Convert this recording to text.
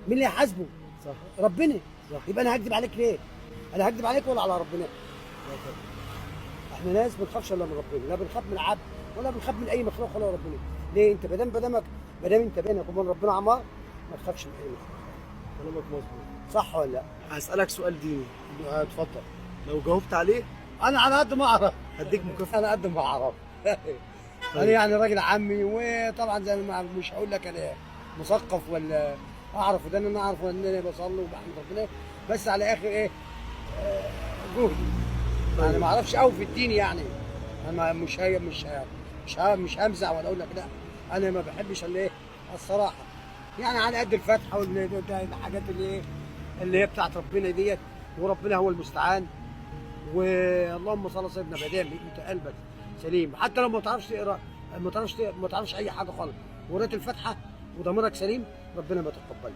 مين اللي هيحاسبه؟ صح. ربنا. صح. يبقى انا هكذب عليك ليه؟ انا هكذب عليك ولا على ربنا؟ احنا ناس ما بنخافش الا من ربنا، لا بنخاف من عبد ولا بنخاف من اي مخلوق ولا ربنا. ليه؟ انت ما دام انت بينك وبين ربنا عمار ما تخافش من اي مخلوق. كلامك مظبوط. صح ولا لا؟ هسألك سؤال ديني، اتفضل. لو جاوبت عليه انا على قد ما اعرف هديك مكافأة. انا قد ما اعرف. انا يعني راجل عمي، وطبعا زي ما مش هقول لك انا مثقف ولا اعرف ده، انا اعرف ان انا بصلي وبحمد ربنا، بس على اخر ايه جهدي. يعني ما اعرفش قوي في الدين يعني. انا مش همزع ولا اقول لك لا، انا ما بحبش الا ايه الصراحه، يعني على قد الفاتحه والحاجات اللي هي بتاعت ربنا ديت، وربنا هو المستعان. واللهم صل على سيدنا، ما دام انت قلبك سليم، حتى لو ما تعرفش تقرا، ما تعرفش اي حاجه خالص، وقريت الفاتحه وضميرك سليم، ربنا ما تقبلك.